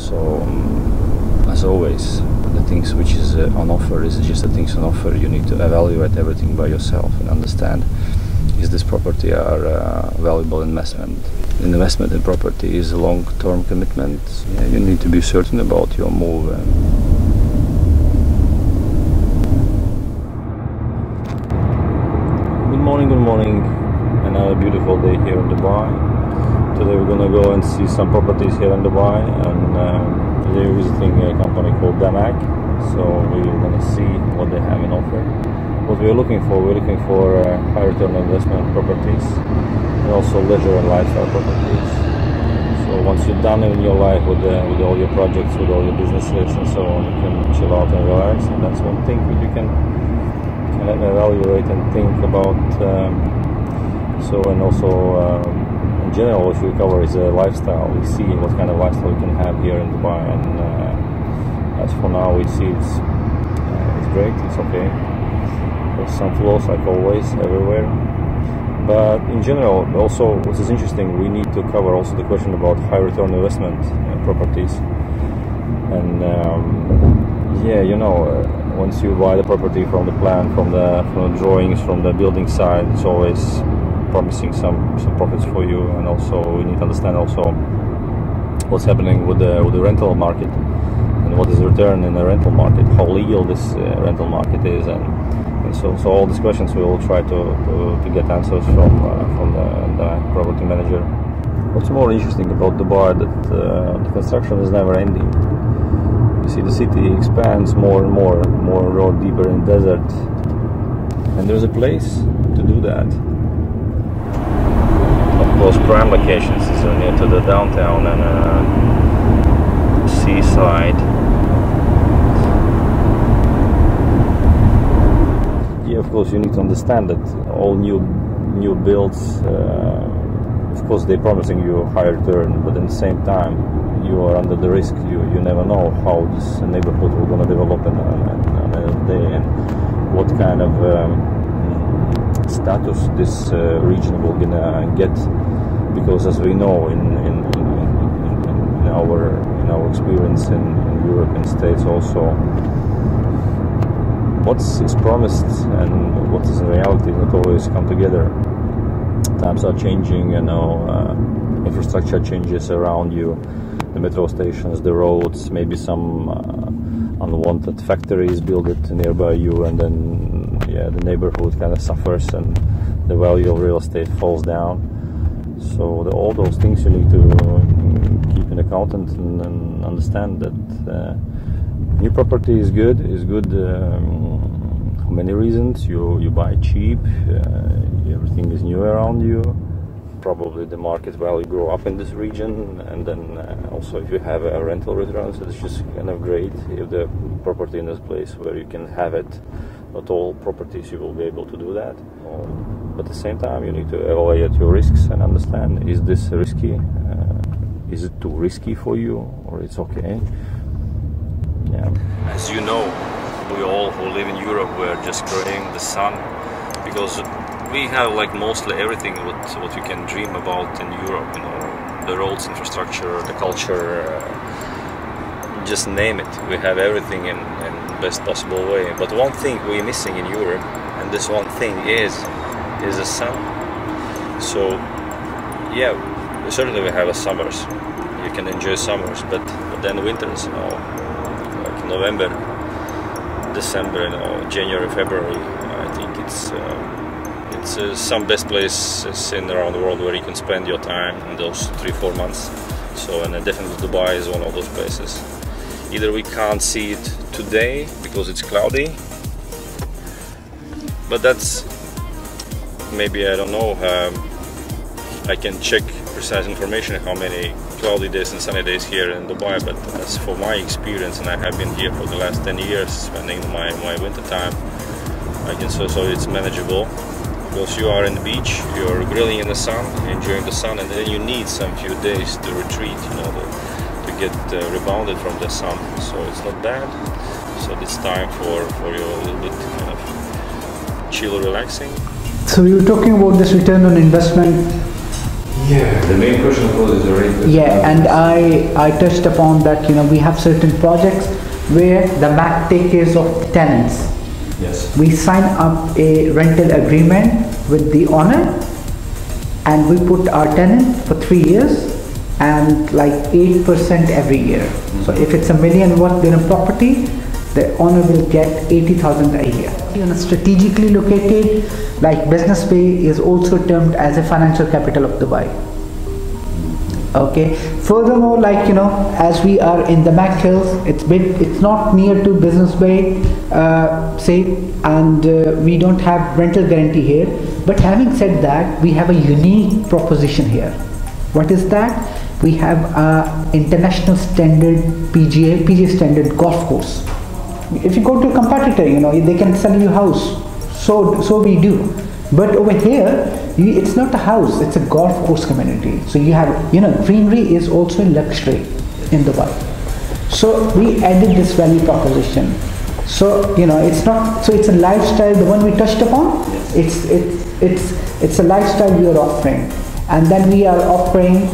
So as always, the things which is on offer is just the things on offer. You need to evaluate everything by yourself and understand, is this property a valuable investment? Investment in property is a long-term commitment. Yeah, you need to be certain about your move. Good morning. Another beautiful day here in Dubai. Today we're gonna go and see some properties here in Dubai, and today we're visiting a company called Damac. So we're gonna see what they have in offer. What we're looking for high return on investment properties and also leisure and lifestyle properties. So once you're done in your life with all your projects, with all your businesses and so on, you can chill out and relax. And that's one thing that you can evaluate and think about. And also in general, what we cover is a lifestyle. We see what kind of lifestyle you can have here in Dubai, and as for now, we see it's great. It's okay. There's some flaws, like always, everywhere. But in general, also, what is interesting, we need to cover also the question about high return investment properties. And yeah, you know, once you buy the property from the plan, from the drawings, from the building side, it's always promising some profits for you. And also, we need to understand also what's happening with the rental market, and what is the return in the rental market, how legal this rental market is, and so all these questions we will try to get answers from the property manager. What's more interesting about Dubai, that the construction is never ending. You see, the city expands more and more road deeper in desert, and there's a place to do that. Of course, prime locations is near to the downtown and seaside. Yeah, of course, you need to understand that all new builds, of course, they're promising you a higher return, but at the same time, you are under the risk. You never know how this neighborhood will going to develop on a day, and what kind of status this region will gonna get. Because as we know, in our experience in Europe and States also, what is promised and what is in reality not always come together. Times are changing, you know, infrastructure changes around you, the metro stations, the roads, maybe some unwanted factories built it nearby you, and then yeah, the neighborhood kind of suffers and the value of real estate falls down. So all those things you need to keep in account and understand that new property is good for many reasons. You buy cheap, everything is new around you. Probably the market value grow up in this region, and then also if you have a rental returns, it's just kind of great if the property in this place where you can have it. Not all properties you will be able to do that, but at the same time you need to evaluate your risks and understand, is this risky, is it too risky for you, or it's okay. Yeah. As you know, we all who live in Europe, we're just craving the sun, because we have like mostly everything what you can dream about in Europe, you know, the roads, infrastructure, the culture, just name it. We have everything in best possible way. But one thing we're missing in Europe, and this one thing is the sun. So yeah, certainly we have a summers. You can enjoy summers, but then winters, you know, like November, December, you know, January, February. I think it's some best places in around the world where you can spend your time in those 3-4 months. So, and definitely Dubai is one of those places. Either we can't see it today because it's cloudy, but that's maybe, I don't know, I can check precise information how many cloudy days and sunny days here in Dubai, but as for my experience, and I have been here for the last 10 years spending my winter time, I can so it's manageable, because you are in the beach, you're grilling in the sun, enjoying the sun, and then you need some few days to retreat, you know, to get rebounded from the sun. So it's not bad. So it's time for you a little bit kind of chill, relaxing. So you're talking about this return on investment. Yeah, the main question of course is the rate. Yeah, and I touched upon that, we have certain projects where the MAC takes care of tenants. Yes. We sign up a rental agreement with the owner and we put our tenant for 3 years and like 8% every year. Mm-hmm. So if it's $1 million worth in a property, the owner will get 80,000 a year. Strategically located, like Business Bay is also termed as a financial capital of Dubai. Okay. Furthermore, like as we are in the Mac Hills, it's not near to Business Bay, and we don't have rental guarantee here. But having said that, we have a unique proposition here. What is that? We have a international standard PGA standard golf course. If you go to a competitor, they can sell you a house. So we do. But over here, it's not a house, it's a golf course community. So you have, greenery is also a luxury in Dubai. So we added this value proposition. So, it's a lifestyle, the one we touched upon, it's a lifestyle we are offering. And then we are offering,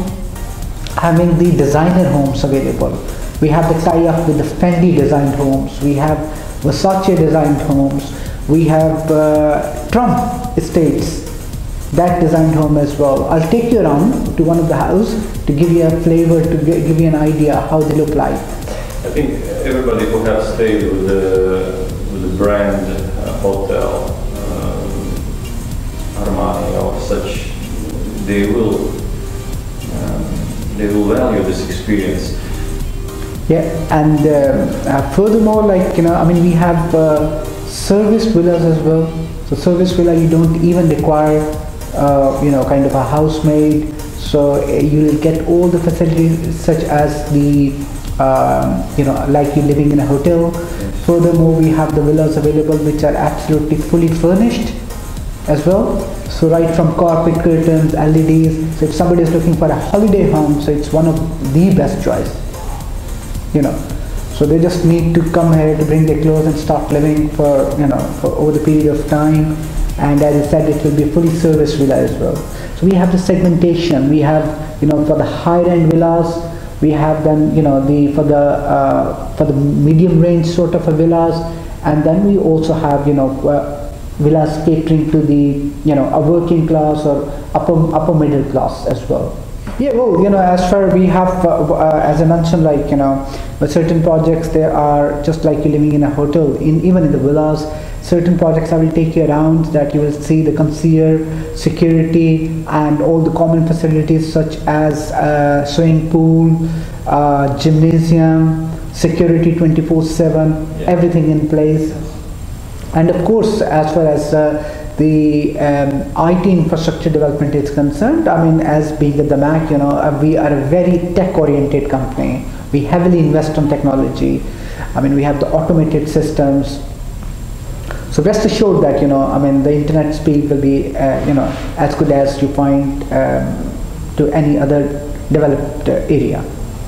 having the designer homes available. We have the tie-up with the Fendi designed homes, we have Versace designed homes, we have Trump Estates, that designed home as well. I'll take you around to one of the houses to give you a flavor, to give you an idea how they look like. I think everybody who has stayed with the brand hotel, Armani or such, they will value this experience. Yeah, and furthermore, like we have service villas as well. So service villa, you don't even require kind of a housemaid. So you will get all the facilities such as the like you're living in a hotel. Furthermore, we have the villas available which are absolutely fully furnished as well. So right from carpet, curtains, LEDs. So if somebody is looking for a holiday home, so it's one of the best choice. So they just need to come here to bring their clothes and start living for over the period of time. And as I said, it will be a fully serviced villa as well. So we have the segmentation. We have for the higher end villas, we have then for the medium range sort of a villas, and then we also have villas catering to the a working class or upper middle class as well. Yeah, well, as far we have, as I mentioned, like, with certain projects, there are just like you're living in a hotel, even in the villas, certain projects I will take you around that you will see the concierge, security, and all the common facilities such as swimming pool, gymnasium, security 24/7, everything in place. And of course, as far as the IT infrastructure development is concerned, as being at the MAC, we are a very tech-oriented company. We heavily invest on technology. We have the automated systems. So rest assured that the internet speed will be as good as you find to any other developed area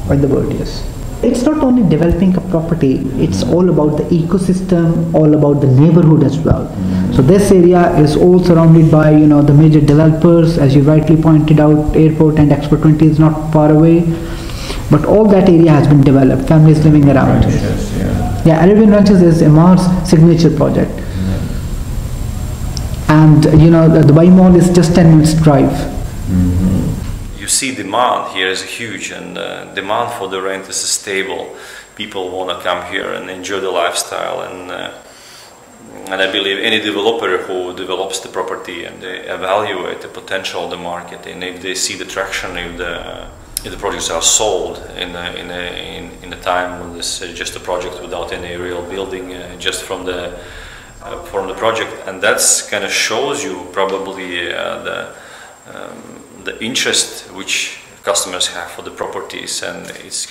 in the world. Yes. It's not only developing a property, it's all about the ecosystem, all about the neighborhood as well. So this area is all surrounded by the major developers, as you rightly pointed out. Airport and Expo 20 is not far away, but all that area has been developed, families living around. Yeah, Arabian Ranches is Imar's signature project. And the Dubai Mall is just 10 minutes drive. You see demand here is huge, and demand for the rent is stable. People want to come here and enjoy the lifestyle, and I believe any developer who develops the property and they evaluate the potential of the market, and if they see the traction, if the projects are sold in a time when this is just a project without any real building, just from the project, and that's kind of shows you probably the interest which customers have for the properties, and it's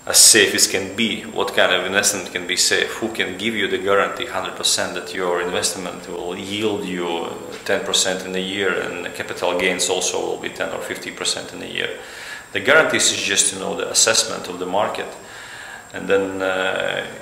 as safe as can be. What kind of investment can be safe? Who can give you the guarantee 100% that your investment will yield you 10% in a year, and the capital gains also will be 10 or 50% in a year? The guarantees is just the assessment of the market, and then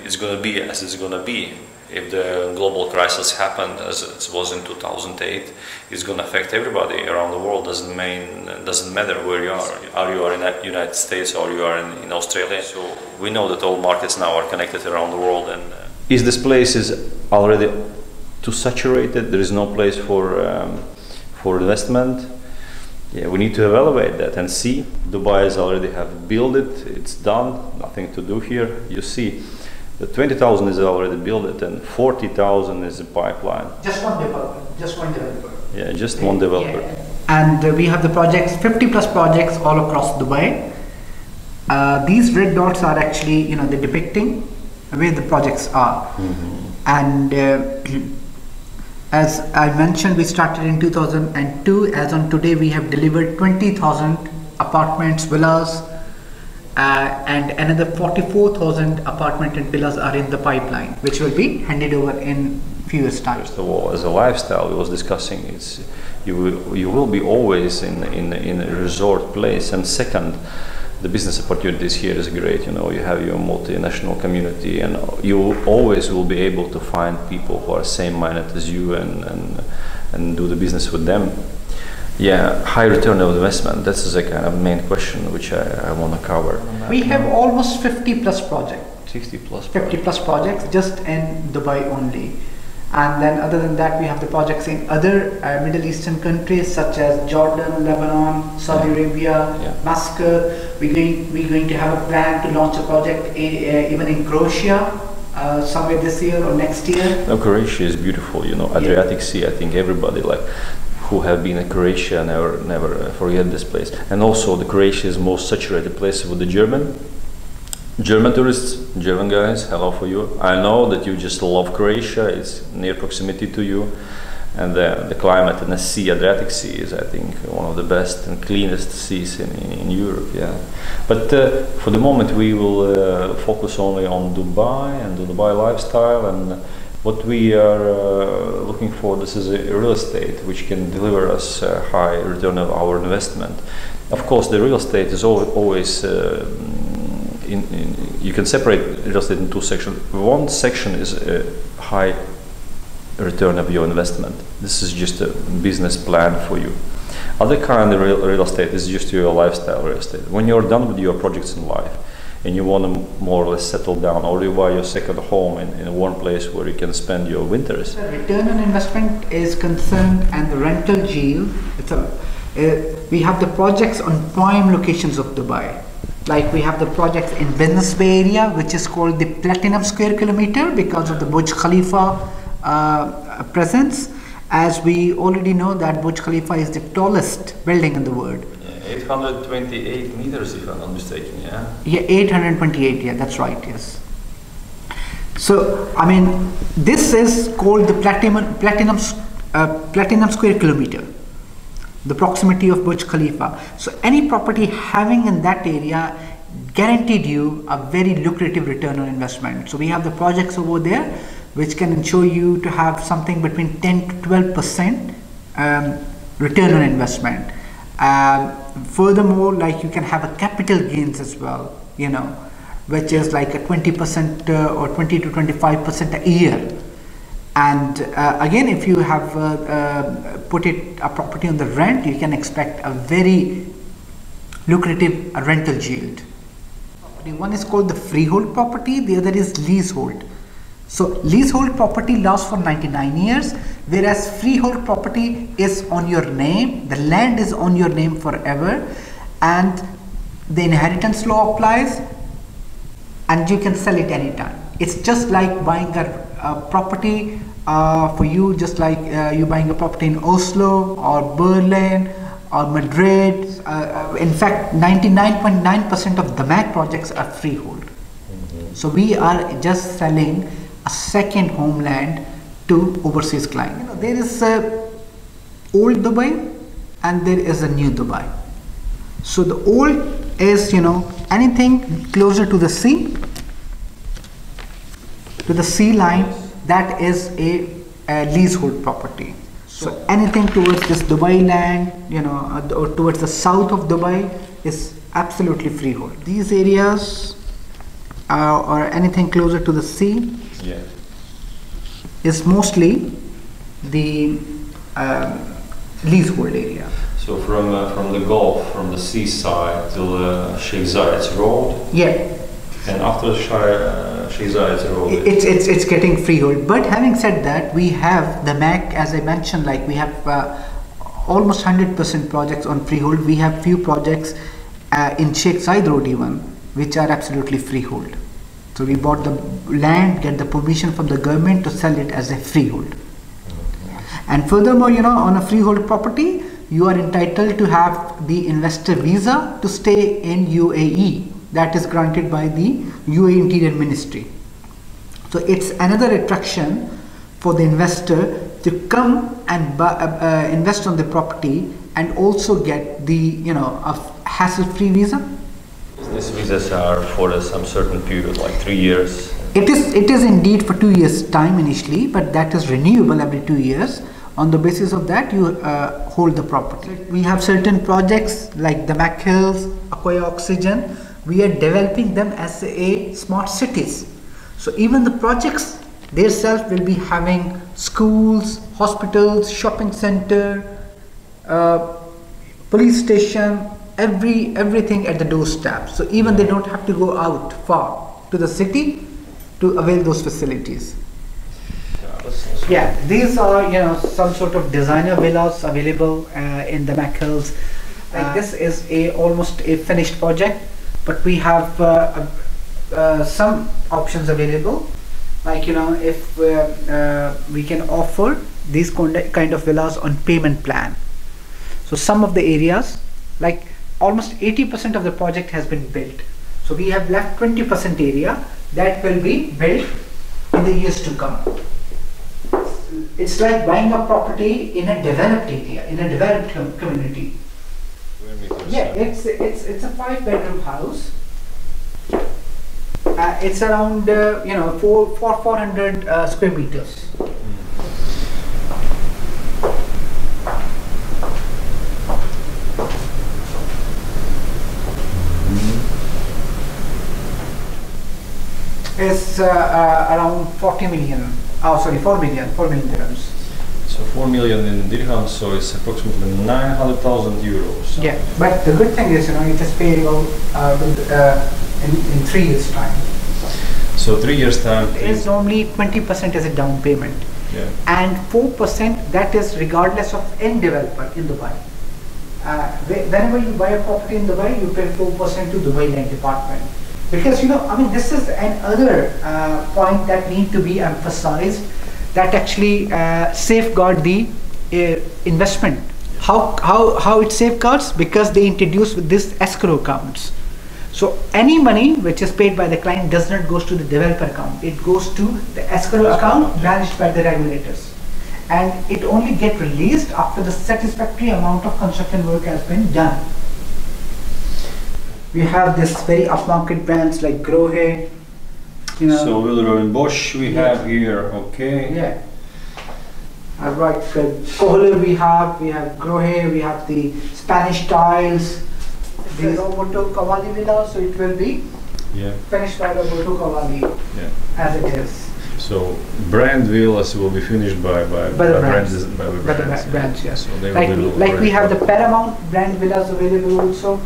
it's going to be as it's going to be. if the global crisis happened as it was in 2008, it's going to affect everybody around the world. Doesn't matter where you are. Are you in the United States or you are in Australia? So we know that all markets now are connected around the world. And is this place is already too saturated? There is no place for investment. Yeah, we need to evaluate that and see. Dubai has already have built it. It's done. Nothing to do here. You see. The 20,000 is already built and 40,000 is a pipeline. Just one developer. Just one developer. Yeah, just one developer. Yeah. And we have the projects, 50 plus projects all across Dubai. These red dots are actually, they're depicting where the projects are. And as I mentioned, we started in 2002. As on today, we have delivered 20,000 apartments, villas, and another 44,000 apartment and villas are in the pipeline, which will be handed over in few years' time. First of all, as a lifestyle, we was discussing, you will be always in a resort place, and second, the business opportunities here is great. You have your multinational community, and you always will be able to find people who are same-minded as you and do the business with them. Yeah, high return of investment. This is a kind of main question which I want to cover. We have almost 50 plus projects. 50 plus projects just in Dubai only. And then other than that, we have the projects in other Middle Eastern countries such as Jordan, Lebanon, Saudi Arabia, Muscat. We're going to have a plan to launch a project even in Croatia somewhere this year or next year. No, Croatia is beautiful. Adriatic Sea. I think everybody who have been in Croatia never forget this place. And also the Croatia is most saturated place with the German tourists, German guys. Hello for you. I know that you just love Croatia. It's near proximity to you, and the climate and the sea, Adriatic Sea, is I think one of the best and cleanest seas in Europe. Yeah, but for the moment we will focus only on Dubai and the Dubai lifestyle. And what we are looking for, this is a real estate which can deliver us a high return of our investment. Of course, the real estate is always, you can separate real estate in two sections. One section is a high return of your investment. This is just a business plan for you. Other kind of real estate is just your lifestyle real estate. When you're done with your projects in life, and you want to more or less settle down, or you buy your second home in a warm place where you can spend your winters. The return on investment is concerned, and the rental yield. We have the projects on prime locations of Dubai. Like we have the projects in Business Bay area, which is called the Platinum Square Kilometer because of the Burj Khalifa presence. As we already know that Burj Khalifa is the tallest building in the world. 828 meters, if I'm not mistaken, yeah? Yeah, 828, yeah, that's right, yes. So, I mean, this is called the Platinum Square Kilometer, the proximity of Burj Khalifa. So, any property having in that area guaranteed you a very lucrative return on investment. So, we have the projects over there which can ensure you to have something between 10 to 12% return on investment. Furthermore, like you can have a capital gains as well, which is like a 20% or 20 to 25% a year. And again, if you have put a property on the rent, you can expect a very lucrative rental yield. One is called the freehold property, the other is leasehold. So leasehold property lasts for 99 years, whereas freehold property is on your name, the land is on your name forever, and the inheritance law applies, and you can sell it anytime. It's just like buying a property for you, just like you buying a property in Oslo or Berlin or Madrid. In fact, 99.9% of the MAC projects are freehold. So we are just selling a second homeland to overseas client. There is old Dubai and there is a new Dubai. So the old is anything closer to the sea line, that is a leasehold property. So anything towards this Dubai land, or towards the south of Dubai is absolutely freehold. These areas or anything closer to the sea, is mostly the leasehold area. So from the Gulf, from the seaside till Sheikh Zayed's Road. Yeah. And after Sheikh Zayed's Road, it's getting freehold. But having said that, we have the MAC, as I mentioned, like we have almost 100% projects on freehold. We have few projects in Sheikh Zayed Road even, which are absolutely freehold. So we bought the land, get the permission from the government to sell it as a freehold. And furthermore, you know, on a freehold property, you are entitled to have the investor visa to stay in UAE. That is granted by the UAE Interior Ministry. So it's another attraction for the investor to come and invest on the property and also get the, you know, a hassle-free visa. These visas are for some certain period, like 3 years. It is indeed for 2 years time initially, but that is renewable every 2 years. On the basis of that, you hold the property. We have certain projects like the Mac Hills, Aqua Oxygen. We are developing them as a smart cities. So even the projects themselves will be having schools, hospitals, shopping center, police station, everything at the doorstep. So even they don't have to go out far to the city to avail those facilities. Yeah, these are, you know, some sort of designer villas available in the Mac Hills. This is almost a finished project, but we have some options available. Like, you know, if we can offer these kind of villas on payment plan. So some of the areas, like almost 80% of the project has been built. So we have left 20% area that will be built in the years to come. It's like buying a property in a developed area, in a developed community. Yeah, it's a 5-bedroom house. It's around you know 400 square meters. It's around 40 million. Oh, sorry, 4 million dirhams. So 4 million in dirhams, so it's approximately 900,000 euros. Yeah, but the good thing is, you know, it is payable in 3 years' time. So 3 years' time. It is normally 20% as a down payment. Yeah. And 4% that is regardless of any developer in Dubai. Whenever you buy a property in Dubai, you pay 4% to Dubai Land Department. Because, you know, I mean, this is another point that need to be emphasized, that actually safeguard the investment. How it safeguards? Because they introduce this escrow accounts. So any money which is paid by the client does not goes to the developer account. It goes to the escrow account managed by the regulators. And it only get released after the satisfactory amount of construction work has been done. We have this very upmarket brands like Grohe. You know. So Willer and Bosch we have here, okay. Yeah. Right, Kohler we have Grohe, we have the Spanish tiles, the Roberto Cavalli villa, so it will be finished by Roberto Cavalli as it is. So brand villas will be finished by the brands. Yes. So they like we have the Paramount brand villas available also.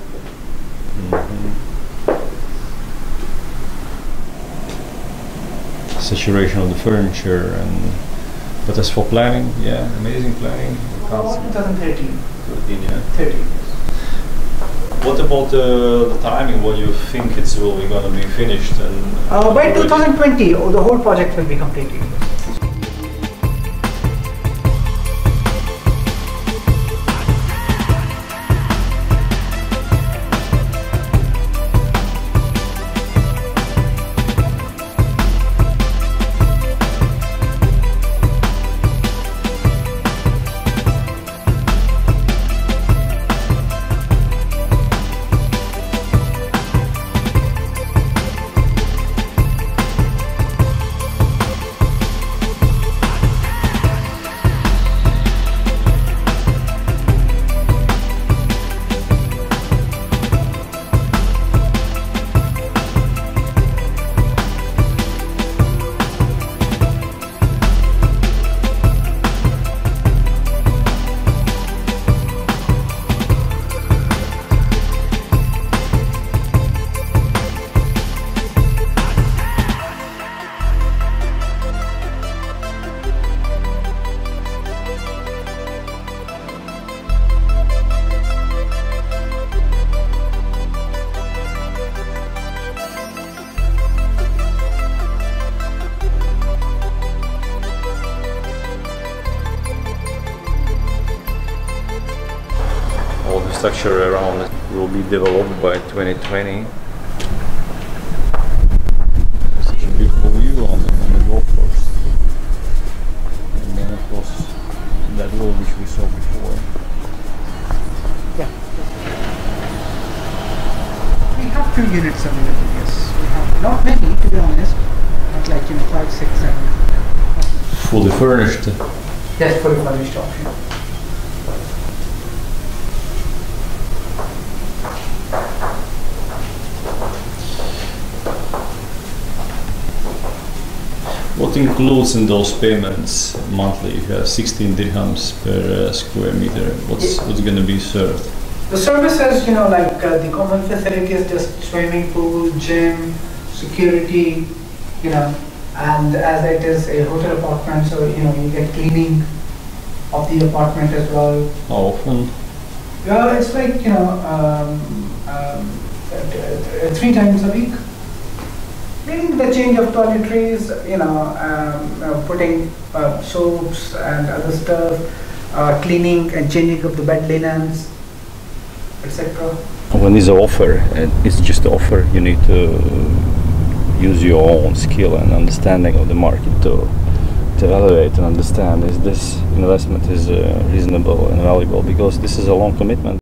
Saturation of the furniture, but as for planning, amazing planning. 2013. 13, yeah. 13. What about the timing? What do you think it's really going to be finished? And by 2020, the whole project will be completed. infrastructure around it will be developed by 2020. Such a beautiful view on the golf course. And then of course that wall which we saw before. Yeah. We have 2 units available, yes. We have not many, to be honest. Not like, 5, 6, 7. Fully furnished. Yes, fully furnished option. What includes in those payments monthly? You have 16 dirhams per square meter. What's going to be served? The services, like the common facilities, just swimming pool, gym, security, and as it is a hotel apartment, so you get cleaning of the apartment as well. How often? Well, it's like 3 times a week. Meaning the change of toiletries, putting soaps and other stuff, cleaning and changing of the bed linens, etc. When it's an offer, it's just an offer. You need to use your own skill and understanding of the market to evaluate and understand is this investment is reasonable and valuable, because this is a long commitment.